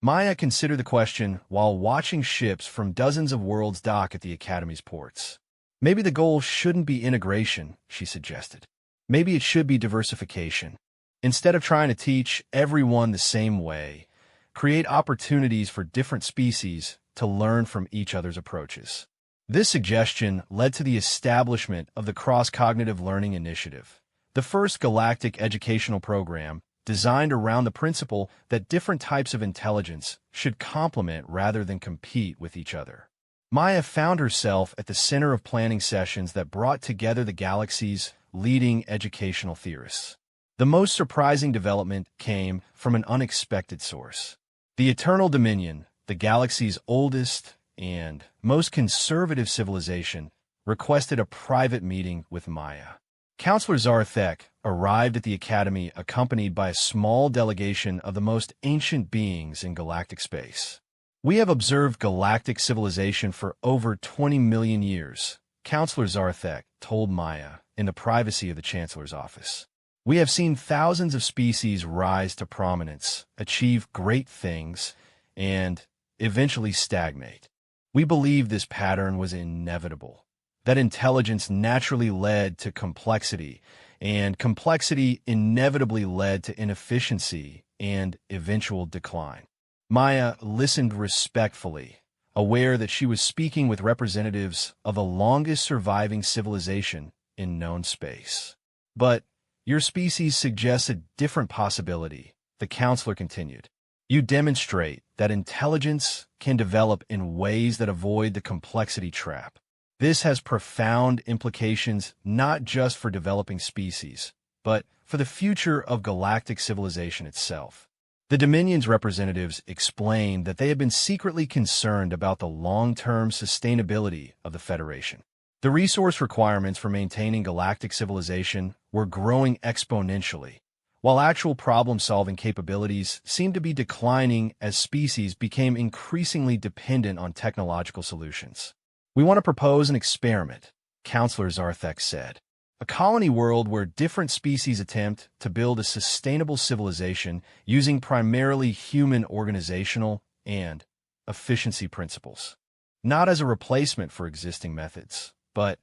Maya considered the question while watching ships from dozens of worlds dock at the Academy's ports. "Maybe the goal shouldn't be integration," she suggested. "Maybe it should be diversification. Instead of trying to teach everyone the same way, create opportunities for different species to learn from each other's approaches." This suggestion led to the establishment of the Cross-Cognitive Learning Initiative, the first galactic educational program designed around the principle that different types of intelligence should complement rather than compete with each other. Maya found herself at the center of planning sessions that brought together the galaxy's leading educational theorists. The most surprising development came from an unexpected source. The Eternal Dominion, the galaxy's oldest and most conservative civilization, requested a private meeting with Maya. Counselor Zarethek arrived at the Academy accompanied by a small delegation of the most ancient beings in galactic space. "We have observed galactic civilization for over 20 million years," Counselor Zarethek told Maya in the privacy of the Chancellor's office. "We have seen thousands of species rise to prominence, achieve great things, and eventually stagnate. We believe this pattern was inevitable, that intelligence naturally led to complexity, and complexity inevitably led to inefficiency and eventual decline. Maya listened respectfully, aware that she was speaking with representatives of the longest surviving civilization in known space. But your species suggests a different possibility, the counselor continued. You demonstrate that intelligence can develop in ways that avoid the complexity trap. This has profound implications not just for developing species, but for the future of galactic civilization itself. The Dominion's representatives explained that they had been secretly concerned about the long-term sustainability of the Federation. The resource requirements for maintaining galactic civilization were growing exponentially, while actual problem-solving capabilities seemed to be declining as species became increasingly dependent on technological solutions. We want to propose an experiment, Counselor Zarthek said. A colony world where different species attempt to build a sustainable civilization using primarily human organizational and efficiency principles. Not as a replacement for existing methods, but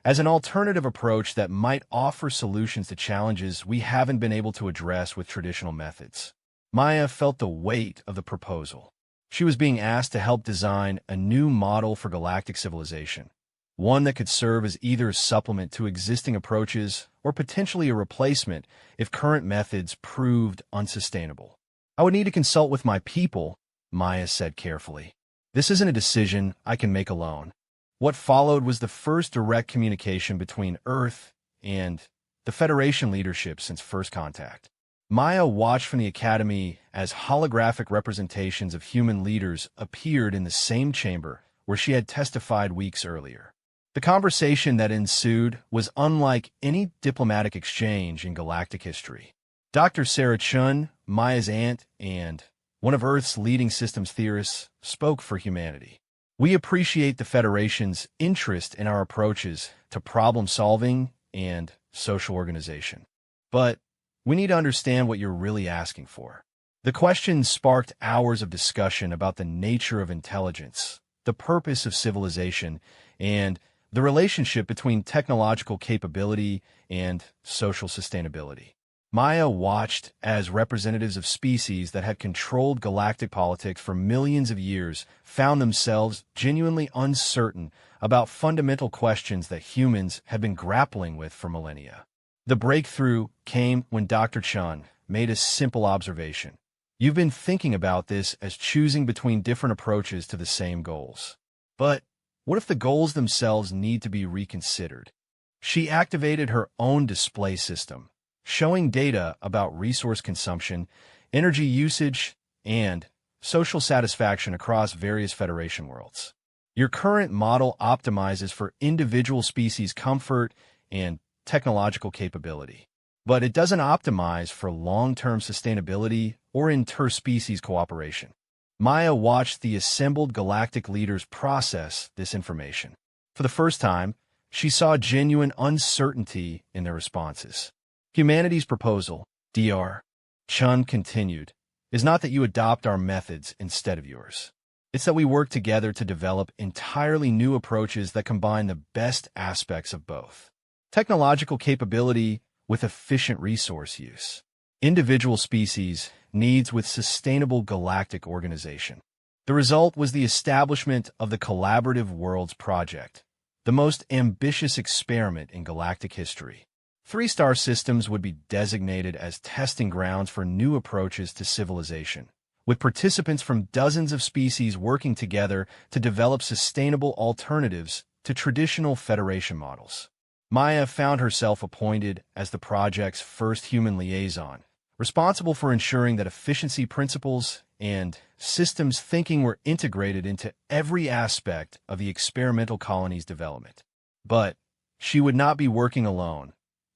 as an alternative approach that might offer solutions to challenges we haven't been able to address with traditional methods. Maya felt the weight of the proposal. She was being asked to help design a new model for galactic civilization, one that could serve as either a supplement to existing approaches or potentially a replacement if current methods proved unsustainable. I would need to consult with my people, Maya said carefully. This isn't a decision I can make alone. What followed was the first direct communication between Earth and the Federation leadership since first contact. Maya watched from the Academy as holographic representations of human leaders appeared in the same chamber where she had testified weeks earlier. The conversation that ensued was unlike any diplomatic exchange in galactic history. Dr. Sarah Chun, Maya's aunt and one of Earth's leading systems theorists, spoke for humanity. We appreciate the Federation's interest in our approaches to problem-solving and social organization. But we need to understand what you're really asking for. The questions sparked hours of discussion about the nature of intelligence, the purpose of civilization, and the relationship between technological capability and social sustainability. Maya watched as representatives of species that had controlled galactic politics for millions of years found themselves genuinely uncertain about fundamental questions that humans had been grappling with for millennia. The breakthrough came when Dr. Chun made a simple observation. You've been thinking about this as choosing between different approaches to the same goals. But what if the goals themselves need to be reconsidered? She activated her own display system, showing data about resource consumption, energy usage, and social satisfaction across various Federation worlds. Your current model optimizes for individual species comfort and technological capability, but it doesn't optimize for long-term sustainability or interspecies cooperation. Maya watched the assembled galactic leaders process this information. For the first time, she saw genuine uncertainty in their responses. Humanity's proposal, Dr. Chun continued, is not that you adopt our methods instead of yours. It's that we work together to develop entirely new approaches that combine the best aspects of both. Technological capability with efficient resource use. Individual species needs with sustainable galactic organization. The result was the establishment of the Collaborative Worlds Project, the most ambitious experiment in galactic history. 3-star systems would be designated as testing grounds for new approaches to civilization, with participants from dozens of species working together to develop sustainable alternatives to traditional Federation models. Maya found herself appointed as the project's first human liaison, responsible for ensuring that efficiency principles and systems thinking were integrated into every aspect of the experimental colony's development. But she would not be working alone.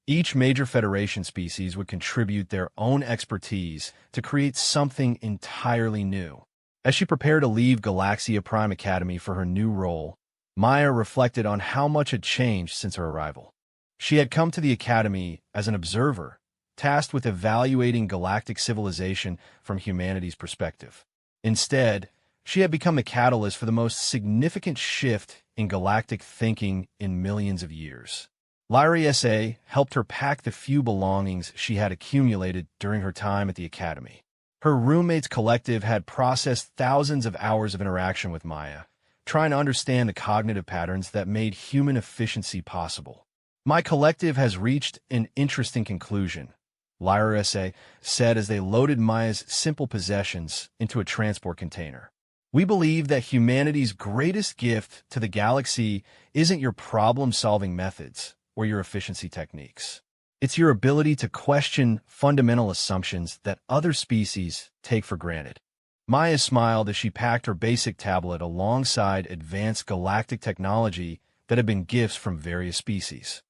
Each major Federation species would contribute their own expertise to create something entirely new. As she prepared to leave Galaxia Prime Academy for her new role, Maya reflected on how much had changed since her arrival. She had come to the Academy as an observer, tasked with evaluating galactic civilization from humanity's perspective. Instead, she had become the catalyst for the most significant shift in galactic thinking in millions of years. Lyra S.A. helped her pack the few belongings she had accumulated during her time at the Academy. Her roommate's collective had processed thousands of hours of interaction with Maya, trying to understand the cognitive patterns that made human efficiency possible. My collective has reached an interesting conclusion, Lyra said as they loaded Maya's simple possessions into a transport container. We believe that humanity's greatest gift to the galaxy isn't your problem-solving methods or your efficiency techniques. It's your ability to question fundamental assumptions that other species take for granted. Maya smiled as she packed her basic tablet alongside advanced galactic technology that had been gifts from various species.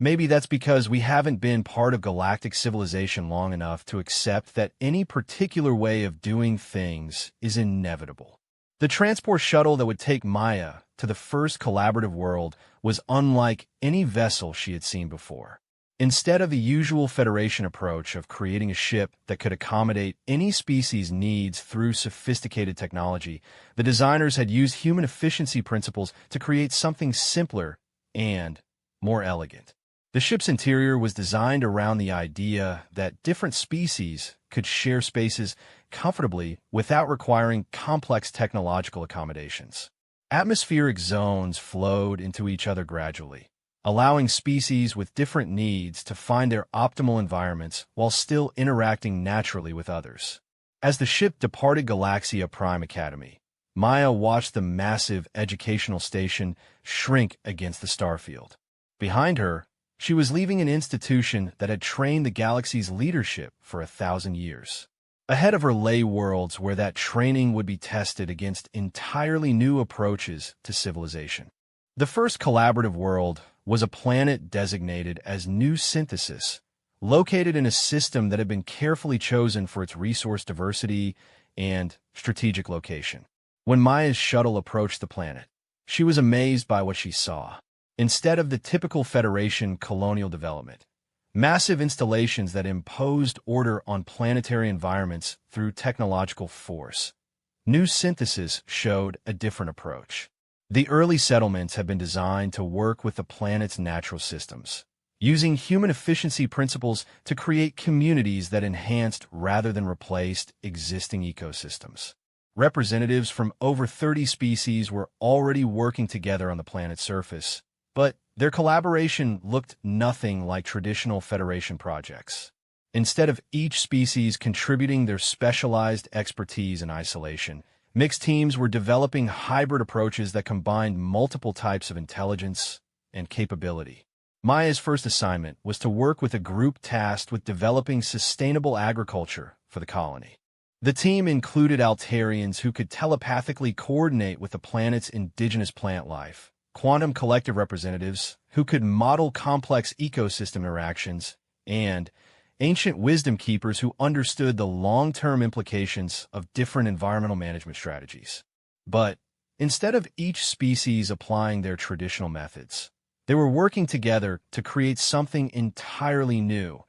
Maybe that's because we haven't been part of galactic civilization long enough to accept that any particular way of doing things is inevitable. The transport shuttle that would take Maya to the first collaborative world was unlike any vessel she had seen before. Instead of the usual Federation approach of creating a ship that could accommodate any species' needs through sophisticated technology, the designers had used human efficiency principles to create something simpler and more elegant. The ship's interior was designed around the idea that different species could share spaces comfortably without requiring complex technological accommodations. Atmospheric zones flowed into each other gradually, allowing species with different needs to find their optimal environments while still interacting naturally with others. As the ship departed Galaxia Prime Academy, Maya watched the massive educational station shrink against the starfield. Behind her, she was leaving an institution that had trained the galaxy's leadership for 1,000 years. Ahead of her lay worlds where that training would be tested against entirely new approaches to civilization. The first collaborative world was a planet designated as New Synthesis, located in a system that had been carefully chosen for its resource diversity and strategic location. When Maya's shuttle approached the planet, she was amazed by what she saw. Instead of the typical Federation colonial development, massive installations that imposed order on planetary environments through technological force, New Synthesis showed a different approach. The early settlements had been designed to work with the planet's natural systems, using human efficiency principles to create communities that enhanced rather than replaced existing ecosystems. Representatives from over 30 species were already working together on the planet's surface, but their collaboration looked nothing like traditional Federation projects. Instead of each species contributing their specialized expertise in isolation, mixed teams were developing hybrid approaches that combined multiple types of intelligence and capability. Maya's first assignment was to work with a group tasked with developing sustainable agriculture for the colony. The team included Altarians who could telepathically coordinate with the planet's indigenous plant life, quantum collective representatives who could model complex ecosystem interactions, and ancient wisdom keepers who understood the long-term implications of different environmental management strategies. But instead of each species applying their traditional methods, they were working together to create something entirely new,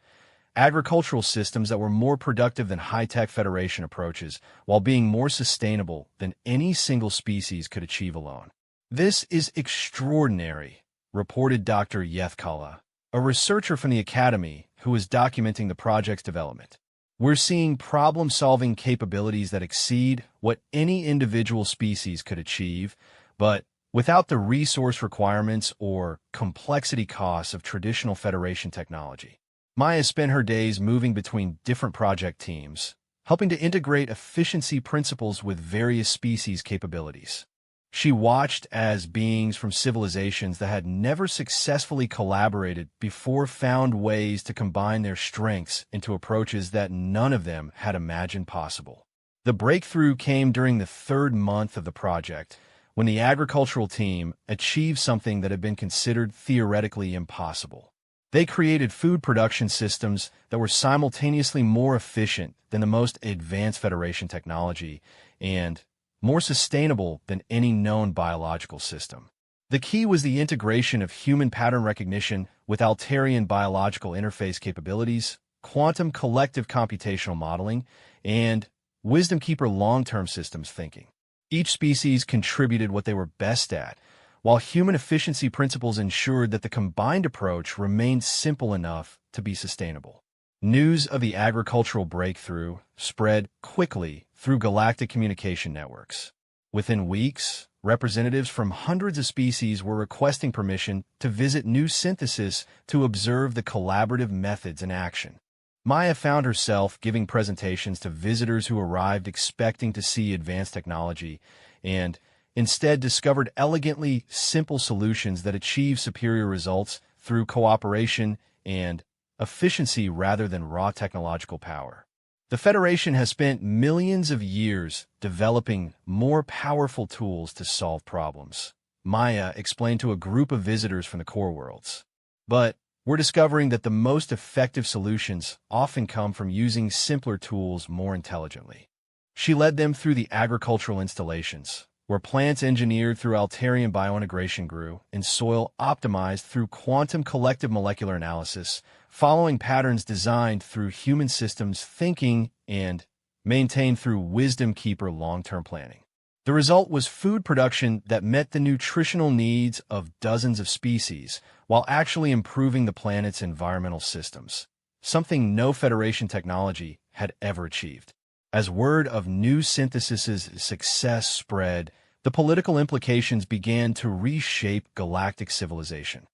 agricultural systems that were more productive than high-tech Federation approaches while being more sustainable than any single species could achieve alone. This is extraordinary, reported Dr. Yethkala, a researcher from the Academy who was documenting the project's development. We're seeing problem-solving capabilities that exceed what any individual species could achieve, but without the resource requirements or complexity costs of traditional Federation technology. Maya spent her days moving between different project teams, helping to integrate efficiency principles with various species' capabilities. She watched as beings from civilizations that had never successfully collaborated before found ways to combine their strengths into approaches that none of them had imagined possible. The breakthrough came during the third month of the project, when the agricultural team achieved something that had been considered theoretically impossible. They created food production systems that were simultaneously more efficient than the most advanced Federation technology and more sustainable than any known biological system. The key was the integration of human pattern recognition with Altarian biological interface capabilities, quantum collective computational modeling, and Wisdom Keeper long-term systems thinking. Each species contributed what they were best at, while human efficiency principles ensured that the combined approach remained simple enough to be sustainable. News of the agricultural breakthrough spread quickly through galactic communication networks. Within weeks, representatives from hundreds of species were requesting permission to visit New Synthesis to observe the collaborative methods in action. Maya found herself giving presentations to visitors who arrived expecting to see advanced technology and instead discovered elegantly simple solutions that achieve superior results through cooperation and efficiency rather than raw technological power. The Federation has spent millions of years developing more powerful tools to solve problems, Maya explained to a group of visitors from the core worlds. But we're discovering that the most effective solutions often come from using simpler tools more intelligently. She led them through the agricultural installations, where plants engineered through Altarian biointegration grew and soil optimized through quantum collective molecular analysis, following patterns designed through human systems thinking and maintained through Wisdom Keeper long-term planning. The result was food production that met the nutritional needs of dozens of species while actually improving the planet's environmental systems, something no Federation technology had ever achieved. As word of New Synthesis's success spread, the political implications began to reshape galactic civilization.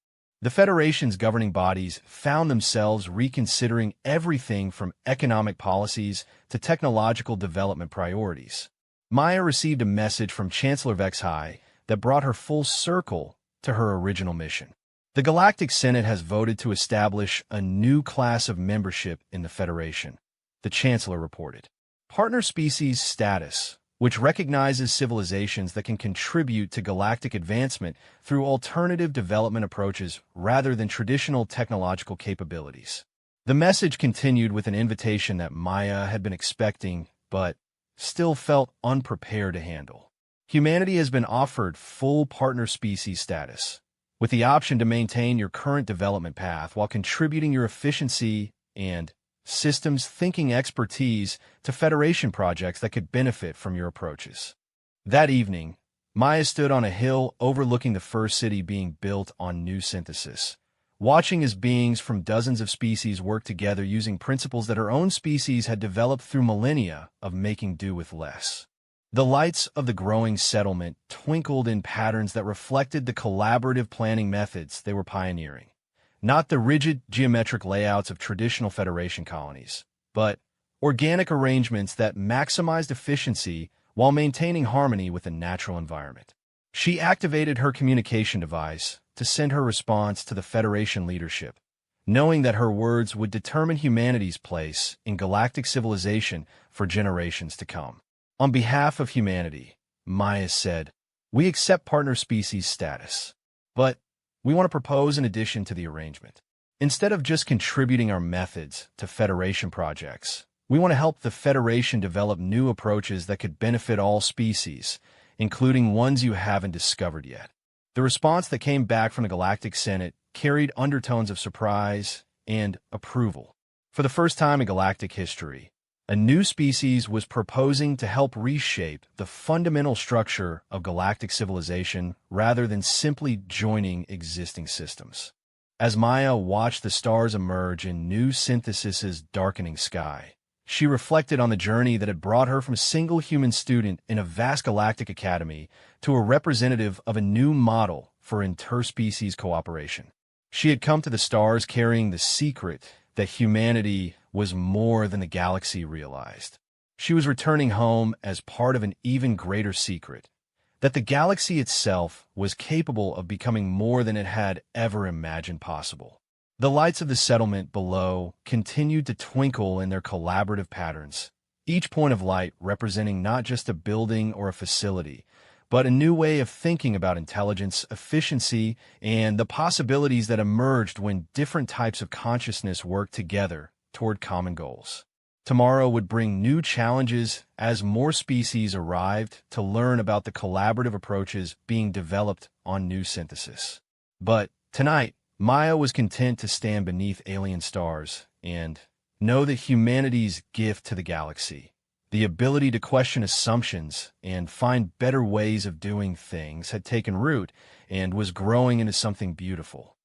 The Federation's governing bodies found themselves reconsidering everything from economic policies to technological development priorities. Maya received a message from Chancellor Vexhai that brought her full circle to her original mission. The Galactic Senate has voted to establish a new class of membership in the Federation, the Chancellor reported. Partner species status, which recognizes civilizations that can contribute to galactic advancement through alternative development approaches rather than traditional technological capabilities. The message continued with an invitation that Maya had been expecting, but still felt unprepared to handle. Humanity has been offered full partner species status, with the option to maintain your current development path while contributing your efficiency and systems thinking expertise to Federation projects that could benefit from your approaches. That evening, Maya stood on a hill overlooking the first city being built on New Synthesis, watching as beings from dozens of species work together using principles that her own species had developed through millennia of making do with less. The lights of the growing settlement twinkled in patterns that reflected the collaborative planning methods they were pioneering. Not the rigid geometric layouts of traditional Federation colonies, but organic arrangements that maximized efficiency while maintaining harmony with the natural environment. She activated her communication device to send her response to the Federation leadership, knowing that her words would determine humanity's place in galactic civilization for generations to come. On behalf of humanity, Maya said, "We accept partner species status, but we want to propose an addition to the arrangement. Instead of just contributing our methods to Federation projects, we want to help the Federation develop new approaches that could benefit all species, including ones you haven't discovered yet." The response that came back from the Galactic Senate carried undertones of surprise and approval. For the first time in galactic history, a new species was proposing to help reshape the fundamental structure of galactic civilization rather than simply joining existing systems. As Maya watched the stars emerge in New Synthesis's darkening sky, she reflected on the journey that had brought her from a single human student in a vast galactic academy to a representative of a new model for interspecies cooperation. She had come to the stars carrying the secret that humanity was more than the galaxy realized. She was returning home as part of an even greater secret, that the galaxy itself was capable of becoming more than it had ever imagined possible. The lights of the settlement below continued to twinkle in their collaborative patterns, each point of light representing not just a building or a facility, but a new way of thinking about intelligence, efficiency, and the possibilities that emerged when different types of consciousness worked together toward common goals. Tomorrow would bring new challenges as more species arrived to learn about the collaborative approaches being developed on New Synthesis. But tonight, Maya was content to stand beneath alien stars and know that humanity's gift to the galaxy, the ability to question assumptions and find better ways of doing things, had taken root and was growing into something beautiful.